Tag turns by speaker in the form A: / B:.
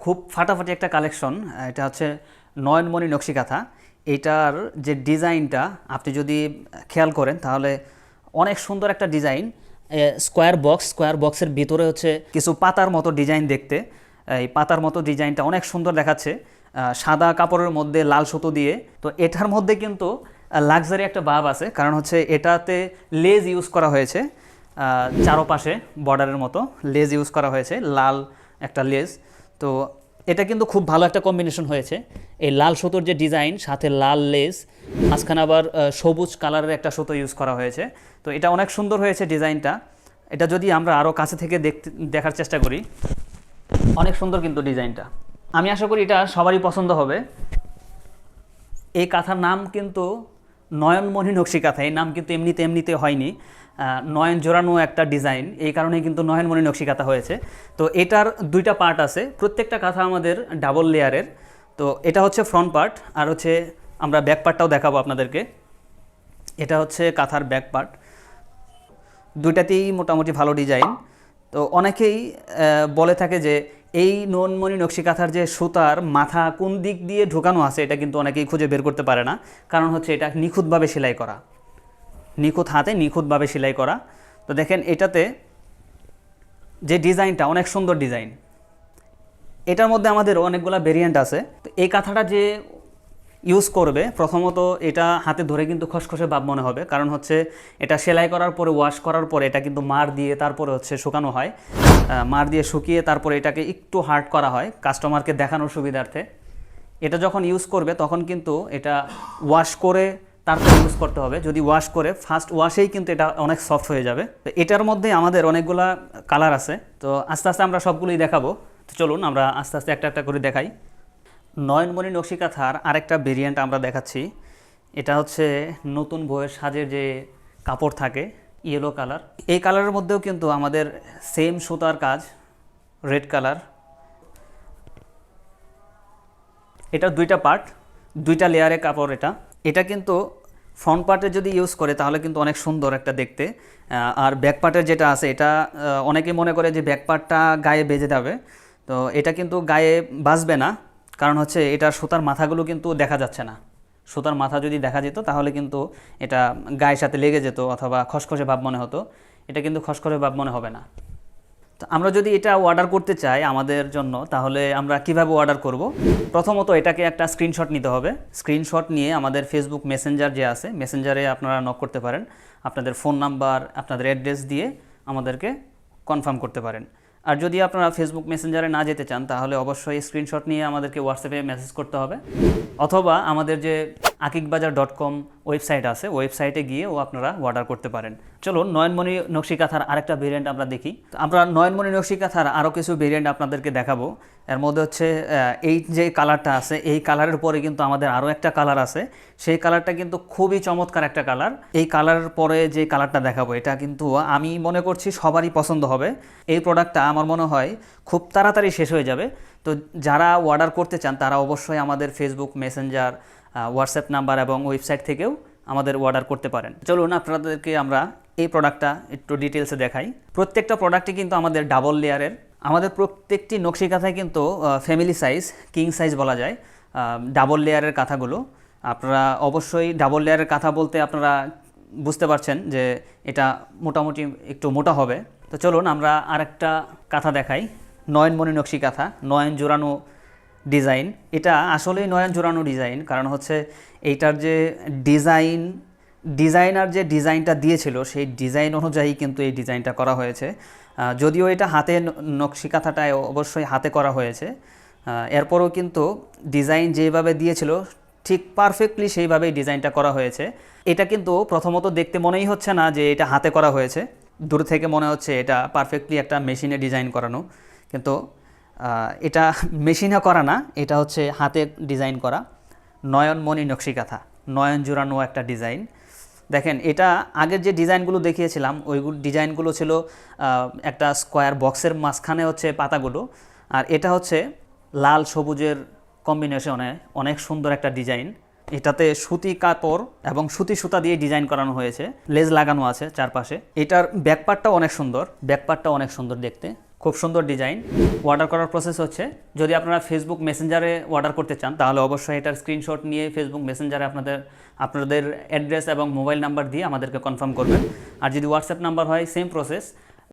A: খুব ফাটাফাটি একটা কালেকশন। এটা হচ্ছে নয়নমণি নকশি কাঁথা। এটার যে ডিজাইনটা আপনি যদি খেয়াল করেন তাহলে অনেক সুন্দর একটা ডিজাইন। স্কোয়ার বক্সের ভিতরে হচ্ছে কিছু পাতার মতো ডিজাইন দেখতে। এই পাতার মতো ডিজাইনটা অনেক সুন্দর দেখাচ্ছে, সাদা কাপড়ের মধ্যে লাল সুতো দিয়ে। তো এটার মধ্যে কিন্তু লাক্সারি একটা ভাব আছে, কারণ হচ্ছে এটাতে লেজ ইউজ করা হয়েছে, চারোপাশে বর্ডারের মতো লেজ ইউজ করা হয়েছে, লাল একটা লেজ। তো এটা কিন্তু খুব ভালো একটা কম্বিনেশন হয়েছে, এই লাল সুতোর যে ডিজাইন সাথে লাল লেজ, মাঝখানে আবার সবুজ কালারের একটা সুতো ইউজ করা হয়েছে। তো এটা অনেক সুন্দর হয়েছে ডিজাইনটা। এটা যদি আমরা আরও কাছে থেকে দেখার চেষ্টা করি, অনেক সুন্দর কিন্তু ডিজাইনটা। আমি আশা করি এটা সবারই পছন্দ হবে। এই কাঁথার নাম কিন্তু নয়নমণি নকশি কাঁথা। এই নাম কিন্তু এমনিতে হয়নি, নয়ন জোড়ানো একটা ডিজাইন, এই কারণেই কিন্তু নয়নমণি নকশি কাঁথা হয়েছে। তো এটার দুইটা পার্ট আছে, প্রত্যেকটা কাঁথা আমাদের ডাবল লেয়ারের। তো এটা হচ্ছে ফ্রন্ট পার্ট, আর হচ্ছে আমরা ব্যাক পার্টটাও দেখাবো আপনাদেরকে। এটা হচ্ছে কাঁথার ব্যাক পার্ট, দুইটাতেই মোটামুটি ভালো ডিজাইন। তো অনেকেই বলে থাকে যে এই নয়নমণি নকশি কাঁথার যে সুতার মাথা কোন দিক দিয়ে ঢোকানো আছে, এটা কিন্তু অনেকেই খুঁজে বের করতে পারে না, কারণ হচ্ছে এটা নিখুঁতভাবে সেলাই করা, নিখুঁত হাতে নিখুঁতভাবে সেলাই করা। তো দেখেন এটাতে যে ডিজাইনটা অনেক সুন্দর ডিজাইন। এটার মধ্যে আমাদের অনেকগুলো ভেরিয়েন্ট আছে। তো এই কাঁথাটা যে ইউজ করবে, প্রথমত এটা হাতে ধরে কিন্তু খসখসে ভাব মনে হবে, কারণ হচ্ছে এটা সেলাই করার পরে ওয়াশ করার পরে এটা কিন্তু মার দিয়ে তারপরে হচ্ছে শুকানো হয়, মার দিয়ে শুকিয়ে তারপরে এটাকে একটু হার্ড করা হয় কাস্টমারকে দেখানোর সুবিধার্থে। এটা যখন ইউজ করবে তখন কিন্তু এটা ওয়াশ করে তারপর ইউজ করতে হবে। যদি ওয়াশ করে ফার্স্ট ওয়াশেই কিন্তু এটা অনেক সফট হয়ে যাবে। তো এটার মধ্যে আমাদের অনেকগুলা কালার আছে, তো আস্তে আস্তে আমরা সবগুলোই দেখাবো। তো চলুন আমরা আস্তে আস্তে একটা একটা করে দেখাই। নয়নমণি নকশি কাঁথার আরেকটা ভেরিয়েন্ট আমরা দেখাচ্ছি। এটা হচ্ছে নতুন বউয়ের সাজের যে কাপড় থাকে, ইয়েলো কালার। এই কালারের মধ্যেও কিন্তু আমাদের সেম সুতার কাজ, রেড কালার। এটা দুইটা পার্ট, দুইটা লেয়ারে কাপড়। এটা কিন্তু ফ্রন্ট পার্টে যদি ইউজ করে তাহলে কিন্তু অনেক সুন্দর একটা দেখতে। আর ব্যাক পার্টের যেটা আছে এটা অনেকে মনে করে যে ব্যাক পার্টটা গায়ে বেজে যাবে, তো এটা কিন্তু গায়ে বাজবে না, কারণ হচ্ছে এটার সুতার মাথাগুলো কিন্তু দেখা যাচ্ছে না। সুতার মাথা যদি দেখা যেত তাহলে কিন্তু এটা গায়ের সাথে লেগে যেত অথবা খসখসে ভাব মনে হতো। এটা কিন্তু খসখসে ভাব মনে হবে না। তো আমরা যদি এটা অর্ডার করতে চাই আমাদের জন্য, তাহলে আমরা কিভাবে অর্ডার করব? প্রথমত এটাকে একটা স্ক্রিনশট নিতে হবে। স্ক্রিনশট নিয়ে আমাদের ফেসবুক মেসেঞ্জার যে আছে, মেসেঞ্জারে আপনারা নক করতে পারেন, আপনাদের ফোন নাম্বার, আপনাদের অ্যাড্রেস দিয়ে আমাদেরকে কনফার্ম করতে পারেন। আর যদি আপনারা ফেসবুক মেসেঞ্জারে না যেতে চান তাহলে অবশ্যই স্ক্রিনশট নিয়ে আমাদেরকে হোয়াটসঅ্যাপে মেসেজ করতে হবে, অথবা আমাদের যে akikbazaar.com ওয়েবসাইট আছে, ওয়েবসাইটে গিয়েও আপনারা অর্ডার করতে পারেন। চলুন নয়নমণি নকশি কাঁথার আরেকটা ভেরিয়েন্ট আমরা দেখি। আমরা নয়নমণি নকশি কাঁথার আরও কিছু ভেরিয়েন্ট আপনাদেরকে দেখাবো। এর মধ্যে হচ্ছে এই যে কালারটা আছে, এই কালারের পরে কিন্তু আমাদের আরও একটা কালার আছে। সেই কালারটা কিন্তু খুবই চমৎকার একটা কালার। এই কালারের পরে যে কালারটা দেখাবো এটা কিন্তু আমি মনে করছি সবারই পছন্দ হবে। এই প্রোডাক্টটা আমার মনে হয় খুব তাড়াতাড়ি শেষ হয়ে যাবে। তো যারা অর্ডার করতে চান তারা অবশ্যই আমাদের ফেসবুক মেসেঞ্জার, হোয়াটসঅ্যাপ নাম্বার এবং ওয়েবসাইট থেকেও আমাদের অর্ডার করতে পারেন। চলুন আপনাদেরকে আমরা এই প্রোডাক্টটা একটু ডিটেলসে দেখাই। প্রত্যেকটা প্রোডাক্টই কিন্তু আমাদের ডাবল লেয়ারের। আমাদের প্রত্যেকটি নকশি কাঁথায় কিন্তু ফ্যামিলি সাইজ, কিং সাইজ বলা যায়, ডাবল লেয়ারের কাঁথাগুলো। আপনারা অবশ্যই ডাবল লেয়ারের কাঁথা বলতে আপনারা বুঝতে পারছেন যে এটা মোটামুটি একটু মোটা হবে। তো চলুন আমরা আরেকটা কাঁথা দেখাই, নয়নমণি নকশি কাঁথা, নয়ন জোড়ানো ডিজাইন। এটা আসলেই নয়ন জোড়ানো ডিজাইন, কারণ হচ্ছে এইটার যে ডিজাইনার যে ডিজাইনটা দিয়েছিল সেই ডিজাইন অনুযায়ী কিন্তু এই ডিজাইনটা করা হয়েছে। যদিও এটা হাতে, নকশি কাঁথাটায় অবশ্যই হাতে করা হয়েছে, এরপরও কিন্তু ডিজাইন যেভাবে দিয়েছিল ঠিক পারফেক্টলি সেইভাবেই ডিজাইনটা করা হয়েছে। এটা কিন্তু প্রথমত দেখতে মনেই হচ্ছে না যে এটা হাতে করা হয়েছে, দূর থেকে মনে হচ্ছে এটা পারফেক্টলি একটা মেশিনে ডিজাইন করানো, কিন্তু এটা মেশিনে করা না, এটা হচ্ছে হাতে ডিজাইন করা নয়নমণি নকশি কাঁথা, নয়ন জোড়ানো একটা ডিজাইন। দেখেন এটা আগের যে ডিজাইনগুলো দেখিয়েছিলাম ওই ডিজাইনগুলো ছিল একটা স্কোয়ার বক্সের মাঝখানে হচ্ছে পাতাগুলো, আর এটা হচ্ছে লাল সবুজের কম্বিনেশনে অনেক সুন্দর একটা ডিজাইন। এটাতে সুতি কাপড় এবং সুতি সুতা দিয়ে ডিজাইন করানো হয়েছে, লেজ লাগানো আছে চারপাশে। এটার ব্যাকপার্টটাও অনেক সুন্দর, ব্যাকপার্টটাও অনেক সুন্দর দেখতে, খুব সুন্দর ডিজাইন। অর্ডার করার প্রসেস হচ্ছে, যদি আপনারা ফেসবুক মেসেঞ্জারে অর্ডার করতে চান তাহলে অবশ্যই এটার স্ক্রিনশট নিয়ে ফেসবুক মেসেঞ্জারে আপনাদের অ্যাড্রেস এবং মোবাইল নাম্বার দিয়ে আমাদেরকে কনফার্ম করবেন। আর যদি হোয়াটসঅ্যাপ নাম্বার হয় সেম প্রসেস,